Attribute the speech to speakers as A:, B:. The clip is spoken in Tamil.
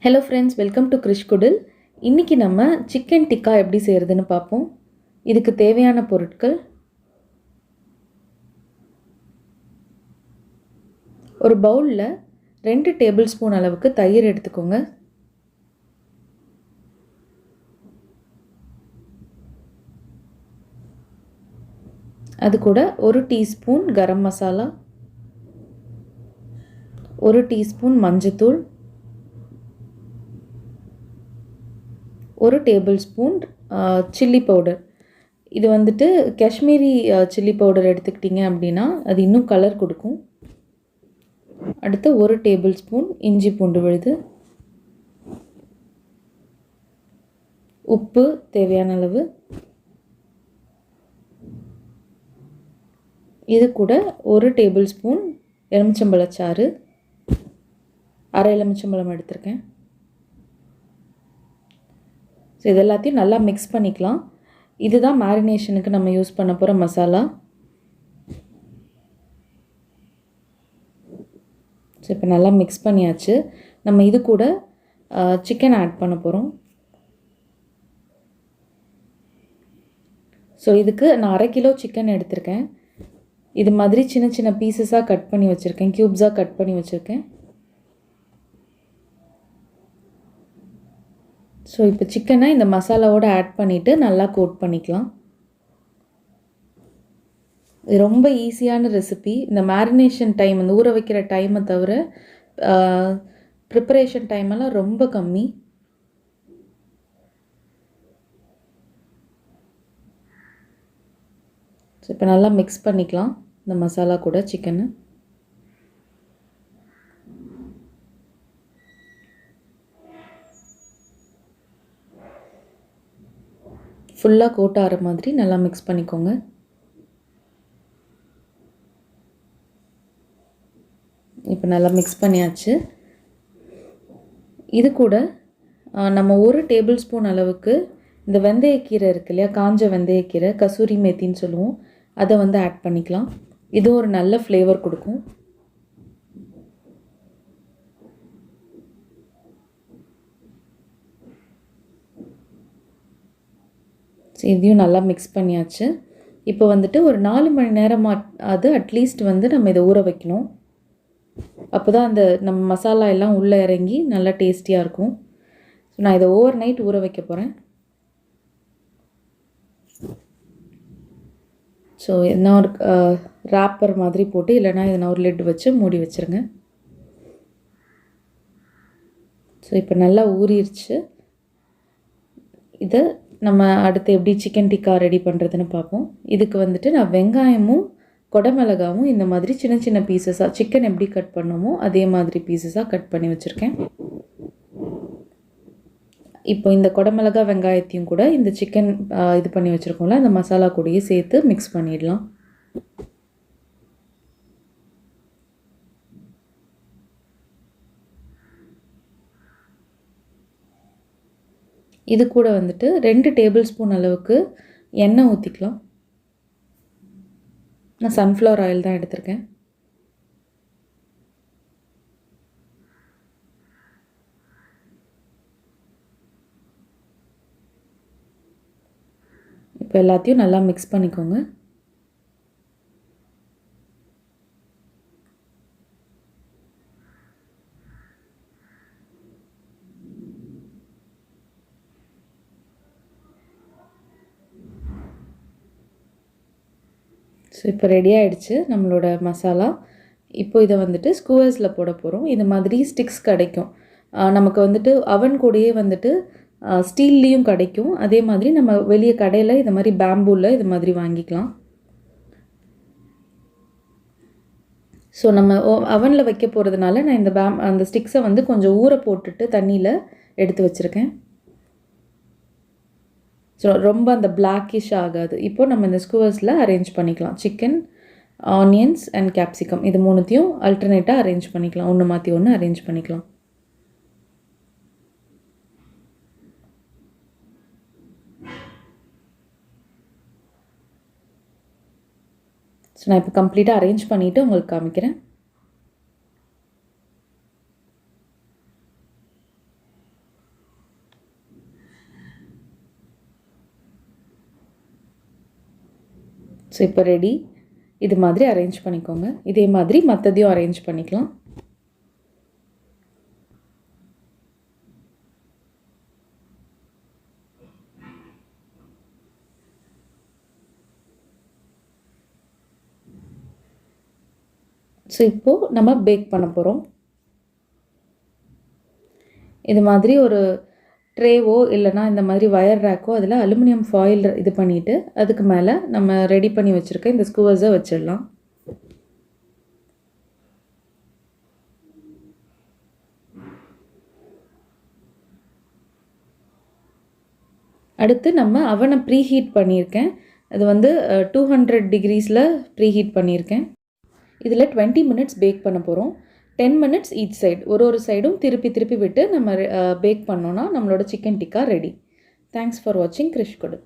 A: Hello friends, welcome to Krish Kudil. இன்னைக்கு நம்ம chicken tikka எப்படி செய்யறதுன்னு பாப்போம். இதுக்கு தேவையான பொருட்கள் ஒரு பவுல்ல 2 டேபிள்ஸ்பூன் அளவுக்கு தயிர் எடுத்துக்கோங்க. அது கூட 1 டீஸ்பூன் கரம் மசாலா, 1 டீஸ்பூன் மஞ்சள், 1 டேபிள்ஸ்பூன் சில்லி பவுடர். இது வந்துட்டு காஷ்மீரி சில்லி பவுடர் எடுத்துக்கிட்டிங்க அப்படின்னா அது இன்னும் கலர் கொடுக்கும். அடுத்து 1 டேபிள்ஸ்பூன் இஞ்சி பூண்டு விழுது, உப்பு தேவையான அளவு, இது கூட 1 டேபிள்ஸ்பூன் எலுமிச்சம்பழச்சாறு, அரை எலுமிச்சம்பழம் எடுத்திருக்கேன். ஸோ இது எல்லாத்தையும் நல்லா மிக்ஸ் பண்ணிக்கலாம். இதுதான் மேரினேஷனுக்கு நம்ம யூஸ் பண்ண போகிற மசாலா. ஸோ இப்போ நல்லா மிக்ஸ் பண்ணியாச்சு. நம்ம இது கூட சிக்கன் ஆட் பண்ண போகிறோம். ஸோ இதுக்கு நான் 1/2 கிலோ சிக்கன் எடுத்திருக்கேன். இது மாதிரி சின்ன சின்ன பீசஸாக கட் பண்ணி வச்சுருக்கேன், க்யூப்ஸாக கட் பண்ணி வச்சுருக்கேன். ஸோ இப்போ சிக்கனை இந்த மசாலாவோடு ஆட் பண்ணிவிட்டு நல்லா கோட் பண்ணிக்கலாம். இது ரொம்ப ஈஸியான ரெசிபி. இந்த மேரினேஷன் டைம், இந்த ஊற வைக்கிற டைமை தவிர ப்ரிப்பரேஷன் டைமெல்லாம் ரொம்ப கம்மி. ஸோ இப்போ நல்லா மிக்ஸ் பண்ணிக்கலாம் இந்த மசாலா கூட சிக்கனை. ஃபுல்லாக கோட் ஆகிற மாதிரி நல்லா மிக்ஸ் பண்ணிக்கோங்க. இப்போ நல்லா மிக்ஸ் பண்ணியாச்சு. இது கூட நம்ம 1 டேபிள் ஸ்பூன் அளவுக்கு இந்த வெந்தயக்கீரை இருக்கு இல்லையா, காஞ்ச வெந்தயக்கீரை, கசூரி மேத்தின்னு சொல்லுவோம், அதை வந்து ஆட் பண்ணிக்கலாம். இது ஒரு நல்ல ஃப்ளேவர் கொடுக்கும். இதையும் நல்லா மிக்ஸ் பண்ணியாச்சு. இப்போ வந்துட்டு ஒரு 4 மணி நேரமாக அது அட்லீஸ்ட் வந்து நம்ம இதை ஊற வைக்கணும். அப்போ தான் அந்த நம்ம மசாலா எல்லாம் உள்ளே இறங்கி நல்லா டேஸ்டியாக இருக்கும். ஸோ நான் இதை ஓவர் நைட் ஊற வைக்க போகிறேன். ஸோ என்ன ஒரு ராப்பர் மாதிரி போட்டு, இல்லைனா இதனால் ஒரு லிட் வச்சு மூடி வச்சுருங்க. ஸோ இப்போ நல்லா ஊறிடுச்சு. இதை நம்ம அடுத்து எப்படி சிக்கன் டிக்கா ரெடி பண்ணுறதுன்னு பார்ப்போம். இதுக்கு வந்துட்டு நான் வெங்காயமும் கொடமிளகாவும் இந்த மாதிரி சின்ன சின்ன பீசஸாக, சிக்கன் எப்படி கட் பண்ணோமோ அதே மாதிரி பீசஸாக கட் பண்ணி வச்சுருக்கேன். இப்போ இந்த கொடமிளகா வெங்காயத்தையும் கூட இந்த சிக்கன் இது பண்ணி வச்சுருக்கோம்ல அந்த மசாலா கூடயே சேர்த்து மிக்ஸ் பண்ணிடலாம். இது கூட வந்துட்டு 2 டேபிள் ஸ்பூன் அளவுக்கு எண்ணெய் ஊற்றிக்கலாம். நான் சன்ஃப்ளவர் ஆயில் தான் எடுத்திருக்கேன். இப்போ எல்லாத்தையும் நல்லா மிக்ஸ் பண்ணிக்கோங்க. ஸோ இப்போ ரெடி ஆகிடுச்சு நம்மளோட மசாலா. இப்போ இதை வந்துட்டு ஸ்கூவர்ஸில் போட போகிறோம். இது மாதிரி ஸ்டிக்ஸ் கிடைக்கும் நமக்கு வந்துட்டு, அவன் கூடயே வந்துட்டு ஸ்டீல்லையும் கிடைக்கும். அதே மாதிரி நம்ம வெளியே கடையில் இது மாதிரி பேம்பூவில் இது மாதிரி வாங்கிக்கலாம். ஸோ நம்ம அவனில் வைக்க போகிறதுனால நான் இந்த அந்த ஸ்டிக்ஸை வந்து கொஞ்சம் ஊற போட்டுட்டு தண்ணியில் எடுத்து வச்சுருக்கேன். ஸோ ரொம்ப அந்த பிளாக்கிஷ் ஆகாது. இப்போது நம்ம இந்த ஸ்கூவர்ஸில் அரேஞ்ச் பண்ணிக்கலாம். சிக்கன், ஆனியன்ஸ் அண்ட் கேப்சிகம் இது மூணுத்தையும் அல்டர்னேட்டாக அரேஞ்ச் பண்ணிக்கலாம். ஒன்று மாற்றி ஒன்று அரேஞ்ச் பண்ணிக்கலாம். ஸோ நான் இப்போ கம்ப்ளீட்டாக அரேஞ்ச் பண்ணிவிட்டு உங்களுக்கு காமிக்கிறேன். ஸோ இப்போ ரெடி. இது மாதிரி அரேஞ்ச் பண்ணிக்கோங்க. இதே மாதிரி மற்றதையும் அரேஞ்ச் பண்ணிக்கலாம். ஸோ இப்போது நம்ம பேக் பண்ண போகிறோம். இது மாதிரி ஒரு ட்ரேவோ இல்லைனா இந்த மாதிரி வயர் ரேக்கோ அதில் அலுமினியம் ஃபாயில் இது பண்ணிவிட்டு அதுக்கு மேலே நம்ம ரெடி பண்ணி வச்சுருக்க இந்த ஸ்கூவர்ஸை வச்சிடலாம். அடுத்து நம்ம அவனை ப்ரீஹீட் பண்ணியிருக்கேன். அது வந்து 200 டிகிரிஸில் ப்ரீஹீட் பண்ணியிருக்கேன். இதில் 20 மினிட்ஸ் பேக் பண்ண போகிறோம். 10 மினிட்ஸ் ஈச் சைடு, ஒரு சைடும் திருப்பி விட்டு நம்ம பேக் பண்ணோன்னா நம்மளோட chicken tikka ready. Thanks for வாட்சிங். கிரிஷ் குடில்.